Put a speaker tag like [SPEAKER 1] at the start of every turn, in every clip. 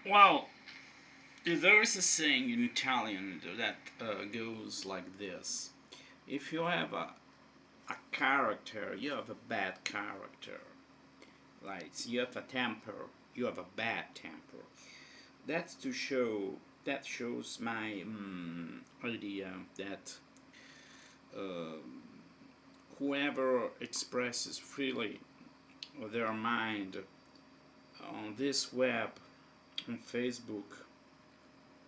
[SPEAKER 1] Well, there is a saying in Italian that goes like this: if you have a character, you have a bad character. Like you have a temper, you have a bad temper. That's to show that shows my idea that uh, whoever expresses freely their mind on this web, on Facebook,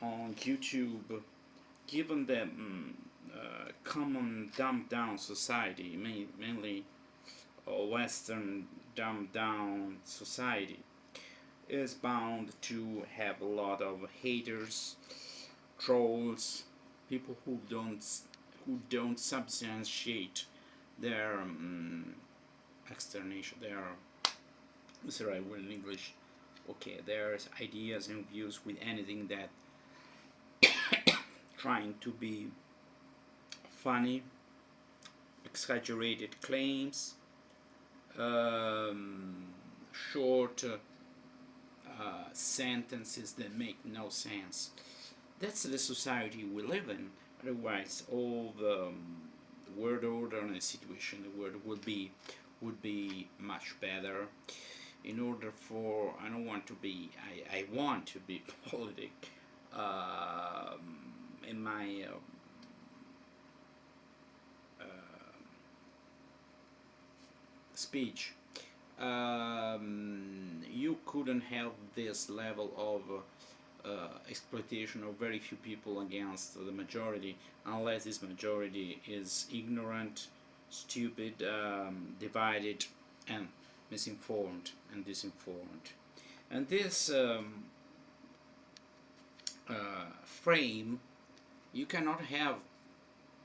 [SPEAKER 1] on YouTube, given the common dumbed down society, mainly Western dumbed down society, is bound to have a lot of haters, trolls, people who don't substantiate their externation, their what's the right word in English? Okay, their ideas and views with anything that trying to be funny, exaggerated claims, um, short sentences that make no sense. That's the society we live in. Otherwise, all the world order and the situation in the world would be much better. In order for I don't want to be I want to be politic in my uh, speech. You couldn't have this level of exploitation of very few people against the majority unless this majority is ignorant, stupid, divided, and misinformed and disinformed. And this frame, you cannot have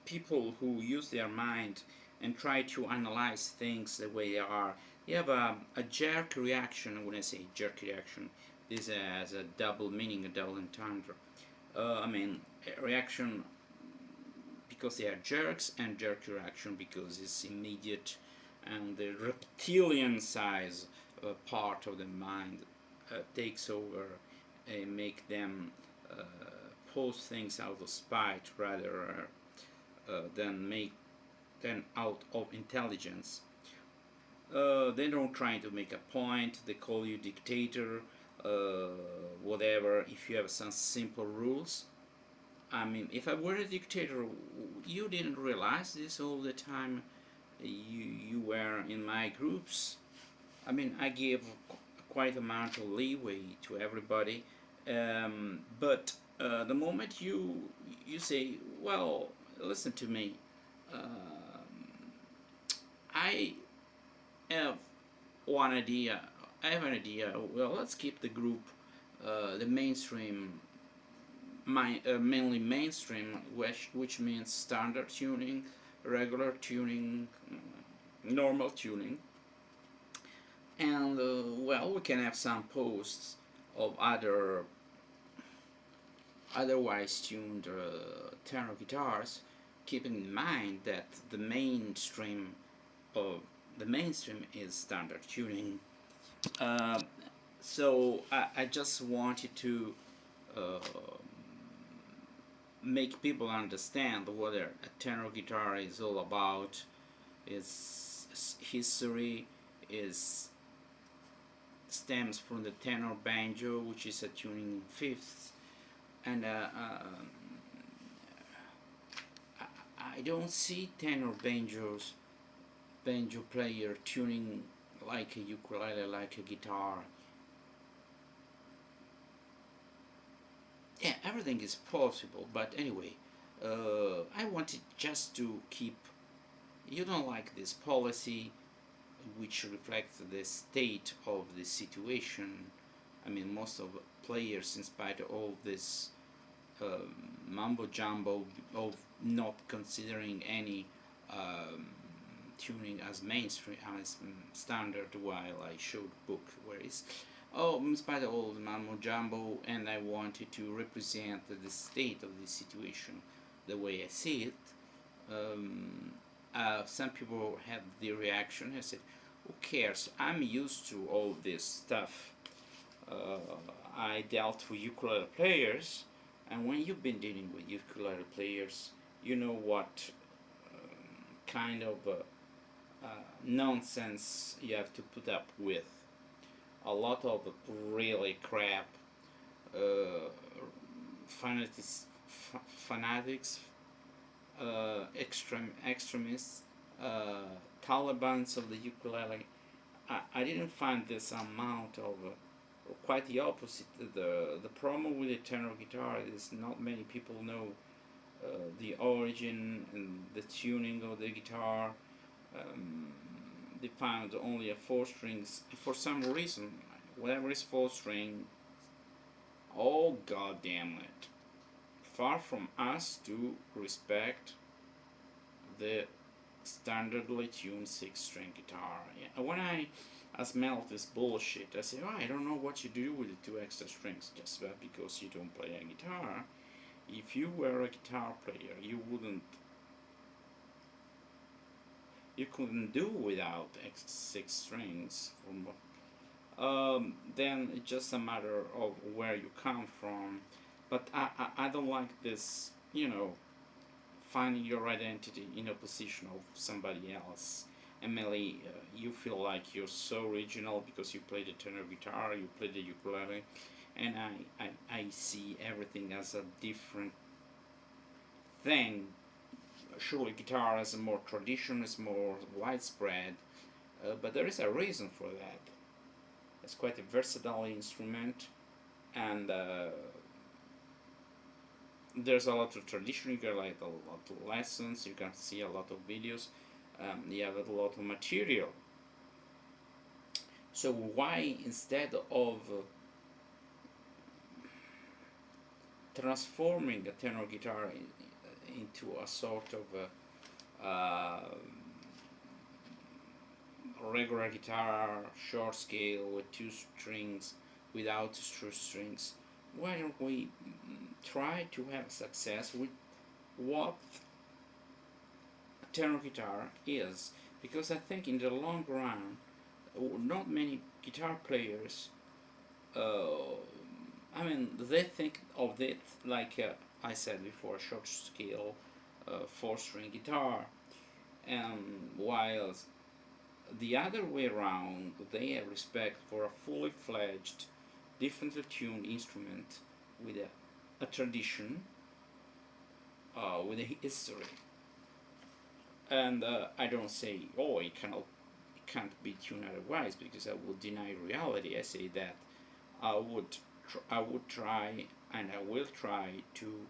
[SPEAKER 1] people who use their mind and try to analyze things the way they are. You have a jerk reaction. When I say jerk reaction, this has a double meaning, a double entendre. I mean, a reaction because they are jerks, and jerk reaction because it's immediate, and the reptilian size part of the mind takes over and make them uh, post things out of spite rather than out of intelligence. They don't try to make a point. They call you dictator, whatever. If you have some simple rules, I mean, if I were a dictator, you didn't realize this all the time. You were in my groups. I mean, I give quite amount of leeway to everybody, but the moment you say, well, listen to me, I have one idea. I have an idea. Well, let's keep the group, the mainstream, mainly mainstream, which means standard tuning, regular tuning, normal tuning, and well, we can have some posts of otherwise tuned tenor guitars, keeping in mind that the mainstream is standard tuning. Uh, so I just wanted to uh, make people understand what a tenor guitar is all about. Its history is stems from the tenor banjo, which is a tuning in fifths, and I don't see tenor banjo player tuning like a ukulele, like a guitar. Yeah, everything is possible, but anyway, I wanted just to keep. You don't like this policy, which reflects the state of the situation. I mean, most of players, in spite of all this mumbo jumbo of not considering any tuning as mainstream, as standard, while I showed book where is. Oh, in spite of all the mumbo jumbo, and I wanted to represent the state of the situation the way I see it. Some people had the reaction. I said, "Who cares? I'm used to all this stuff. Uh, I dealt with ukulele players, and when you've been dealing with ukulele players, you know what kind of nonsense you have to put up with. A lot of really crap uh, fanatics, extremists, Taliban's of the ukulele. I didn't find this amount of quite the opposite. The problem with the tenor guitar is not many people know the origin and the tuning of the guitar. Um, they found only a 4 strings for some reason. Whatever is 4 string, oh god damn it! Far from us to respect the standardly tuned 6 string guitar. Yeah, when I smell this bullshit, I say, oh, I don't know what you do with the 2 extra strings just because you don't play a guitar. If you were a guitar player, you couldn't do without 6 strings. Then it's just a matter of where you come from. But I don't like this, finding your identity in a position of somebody else. And mainly, you feel like you're so original because you play the tenor guitar, you play the ukulele, and I see everything as a different thing. Surely guitar is more tradition, is more widespread, but there is a reason for that. It's quite a versatile instrument, and there's a lot of tradition. You get like a lot of lessons. You can see a lot of videos. You have a lot of material. So why, instead of transforming a tenor guitar into a sort of regular guitar, short scale with 2 strings, without 2 strings, why don't we try to have success with what tenor guitar is? Because I think in the long run, not many guitar players, they think of it like I said before, short scale, 4 string guitar, and while the other way around, they have respect for a fully fledged, differently tuned instrument with a tradition, with a history. And I don't say, oh, it can't be tuned otherwise, because I would deny reality. I say that I would try, and I will try to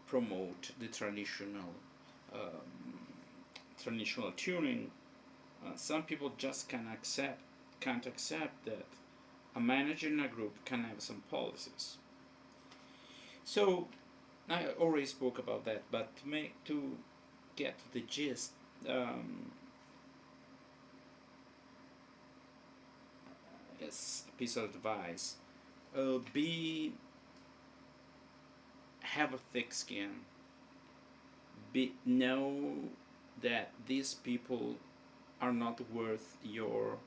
[SPEAKER 1] promote the traditional tuning. Some people just can't accept that a manager in a group can have some policies. So I already spoke about that, but to get to the gist, as a piece of advice, have a thick skin. Know that these people are not worth your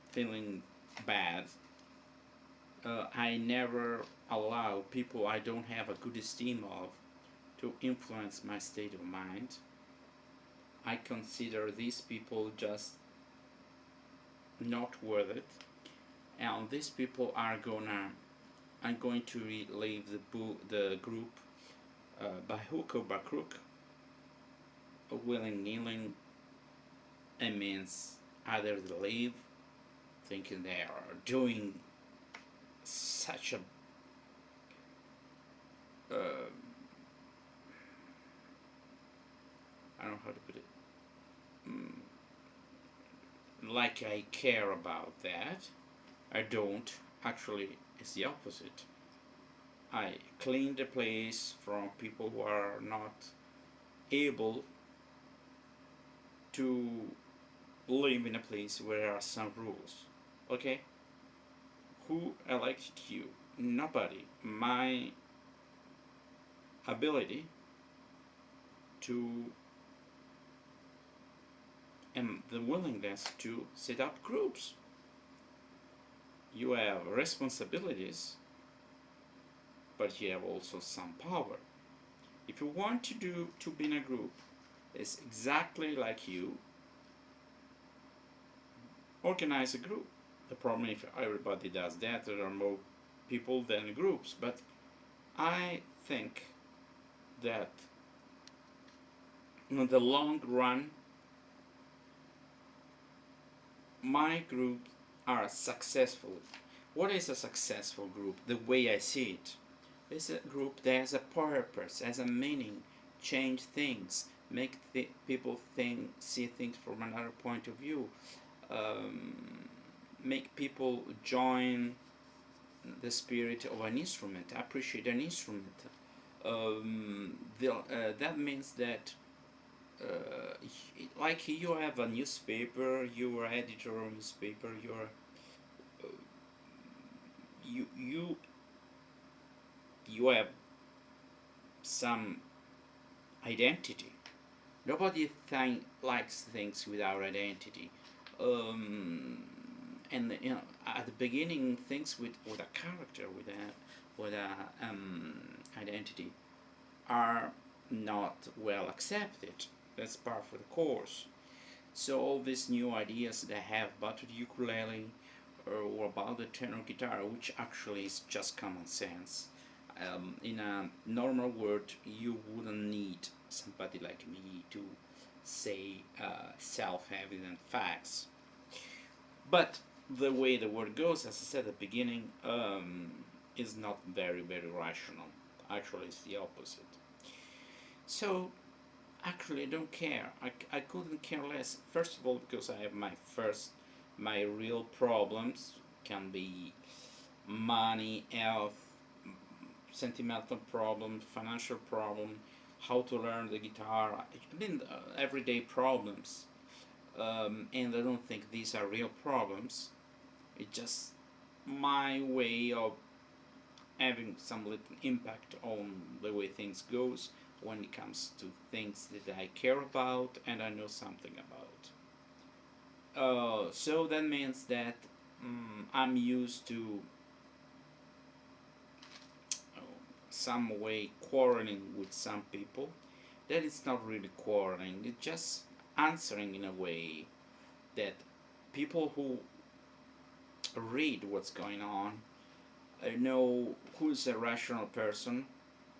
[SPEAKER 1] feeling bad. I never allow people I don't have a good esteem of to influence my state of mind. I consider these people just not worth it, and these people I'm going to leave the group by hook or by crook, willing kneeling. It means either they leave thinking they are doing such a I don't know how to put it, like I care about that. I don't. Actually, it's the opposite. I clean the place from people who are not able to live in a place where there are some rules. Okay? Who elected you? Nobody. My ability to and the willingness to set up groups. You have responsibilities, but you have also some power. If you want to be in a group that's exactly like you, organize a group. The problem if everybody does that, there are more people than groups. But I think that in the long run, my groups are successful. What is a successful group? The way I see it, it's a group that has a purpose, has a meaning, change things, make people see things from another point of view, um, make people join the spirit of an instrument, appreciate an instrument. That means that like you have a newspaper, you are editor of a newspaper, you you you have some identity. Nobody likes things without identity. Um, and at the beginning, things with a character, with a identity, are not well accepted. That's part of the course. So all these new ideas that I have about the ukulele or about the tenor guitar, which actually is just common sense. In a normal world, you wouldn't need somebody like me to say self-evident facts. But the way the world goes, as I said at the beginning, is not very rational. Actually, it's the opposite. So actually, I don't care. I couldn't care less. First of all, because I have my real problems can be money, health, sentimental problem, financial problem, how to learn the guitar. I mean, everyday problems. And I don't think these are real problems. It's just my way of having some little impact on the way things goes when it comes to things that I care about and I know something about. So that means that I'm used to uh, some way quarreling with some people. That is not really quarreling, it's just answering in a way that people who read what's going on know who's a rational person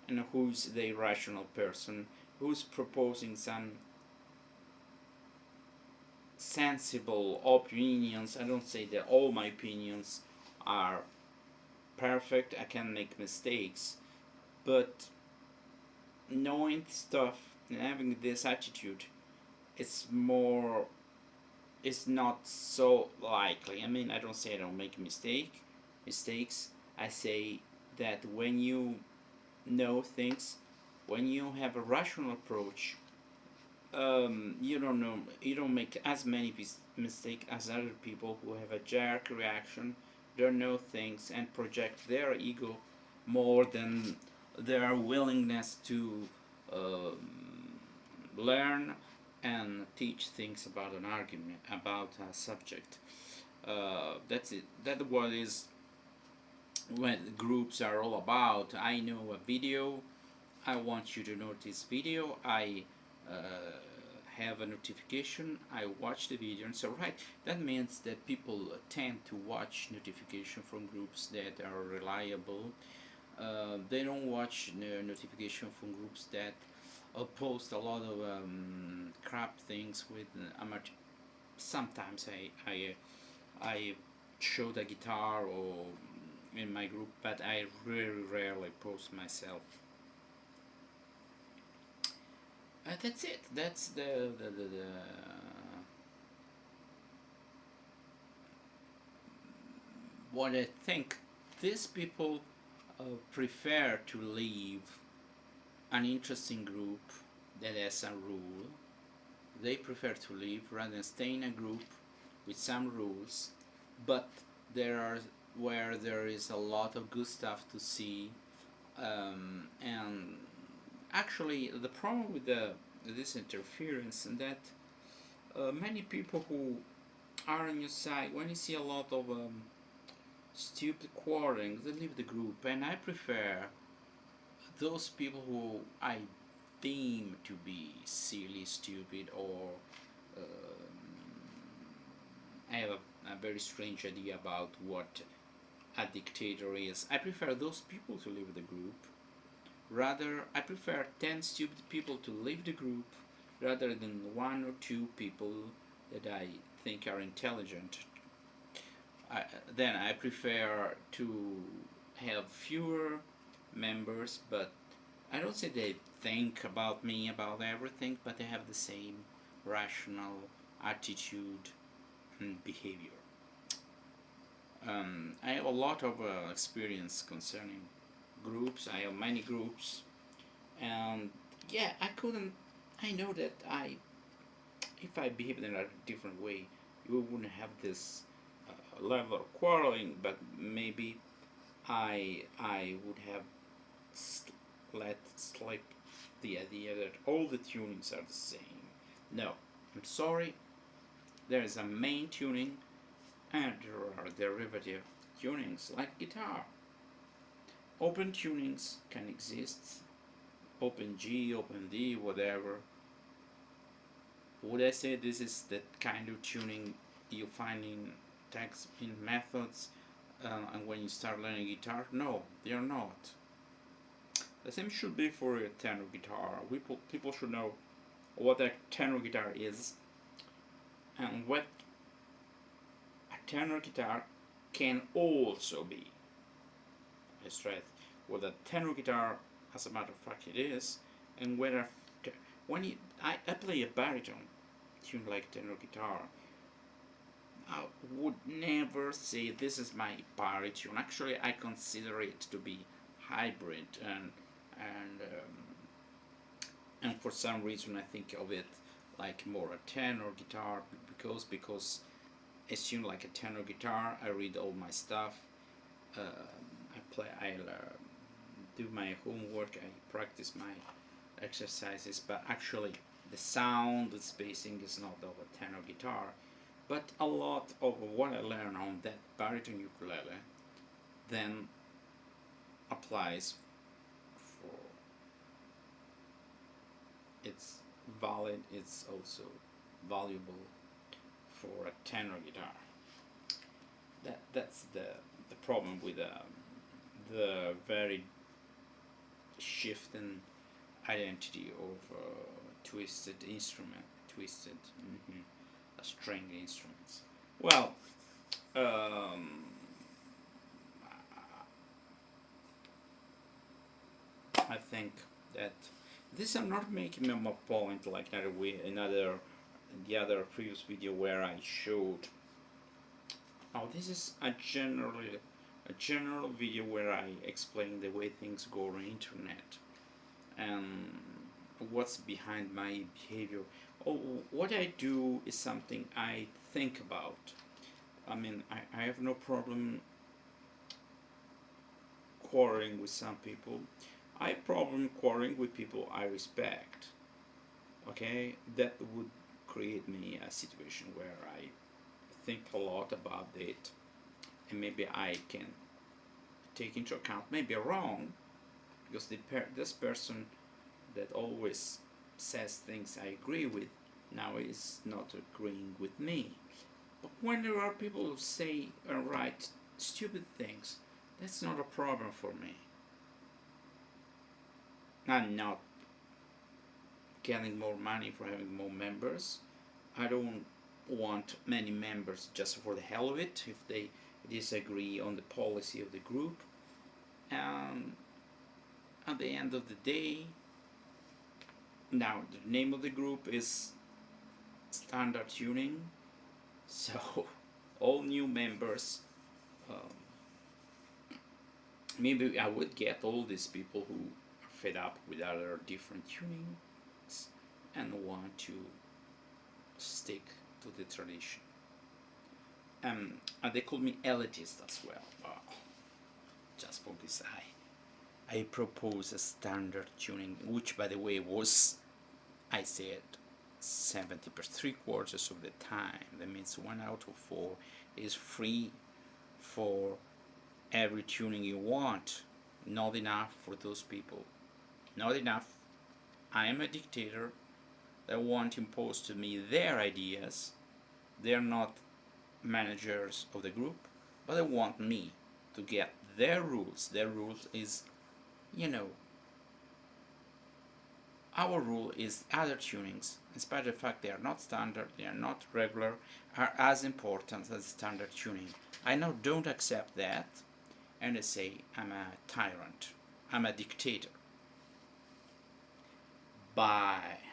[SPEAKER 1] and who's the irrational person, who's proposing some sensible opinions. I don't say that all my opinions are perfect, I can make mistakes, but knowing stuff and having this attitude, it's not so likely. I mean, I don't say I don't make mistakes. I say that when you know things, when you have a rational approach, you don't make as many mistakes as other people who have a jerk reaction, don't know things, and project their ego more than their willingness to learn and teach things about an argument, about a subject. That's it. That's what is what groups are all about. I know a video. I want you to know this video. I uh, have a notification. I watch the video, and so right. That means that people tend to watch notification from groups that are reliable. They don't watch notification from groups that post a lot of crap things with amateur. Sometimes I show the guitar or in my group, but I very rarely post myself. That's it. That's the what I think. These people prefer to leave an interesting group that has a rule. They prefer to leave rather than stay in a group with some rules, but there are where there is a lot of good stuff to see, and actually the problem with this interference is that many people who are on your side, when you see a lot of stupid quarreling, they leave the group, and I prefer those people who I deem to be silly, stupid, or I have a very strange idea about what a dictator is. I prefer those people to leave the group. Rather, I prefer 10 stupid people to leave the group rather than 1 or 2 people that I think are intelligent. Then I prefer to have fewer members, but I don't say they think about me, about everything, but they have the same rational attitude and behavior. I have a lot of experience concerning groups. I have many groups, and yeah, I know that if I behaved in a different way, you wouldn't have this level of quarreling. But maybe I would have let slip the idea that all the tunings are the same. No, I'm sorry. There is a main tuning, and there are derivative tunings like guitar. Open tunings can exist, open G, open D, whatever. Would I say this is the kind of tuning you find in text in methods and when you start learning guitar? No, they are not. The same should be for a tenor guitar. People should know what a tenor guitar is and what a tenor guitar can also be. I stress what a tenor guitar, as a matter of fact, it is, and whether when I play a baritone tune like tenor guitar, I would never say this is my baritone. Actually, I consider it to be hybrid, and for some reason I think of it like more a tenor guitar because it's tuned like a tenor guitar. I read all my stuff. I do my homework. I practice my exercises, but actually the sound, the spacing is not of a tenor guitar. But a lot of what I learn on that baritone ukulele then applies for it's valid, it's also valuable for a tenor guitar. That's the problem with the very shift in identity of twisted string instruments. Well, I think that this I'm not making a point like the other previous video where I showed. Now this is a general video where I explain the way things go on the internet and what's behind my behavior. What I do is something I think about. I mean, I have no problem quarreling with some people. I have problem quarreling with people I respect. Okay, that would create me a situation where I think a lot about it, and maybe I can take into account, maybe wrong, because this person that always says things I agree with now is not agreeing with me. But when there are people who say and write stupid things, that's not a problem for me. I'm not getting more money for having more members. I don't want many members just for the hell of it if they disagree on the policy of the group. And at the end of the day, now the name of the group is Standard Tuning, so all new members, maybe I would get all these people who are fed up with other different tunings and want to stick to the tradition. And they call me elitist as well. Just for this, I propose a standard tuning, which by the way was, I said, 70%, 3/4 of the time. That means 1 out of 4 is free for every tuning you want. Not enough for those people. Not enough. I am a dictator. They want to impose to me their ideas. They are not managers of the group, but they want me to get their rules. Their rules is, you know, our rule is other tunings, in spite of the fact they are not standard, they are not regular, are as important as standard tuning. I now don't accept that, and I say I'm a tyrant, I'm a dictator. Bye.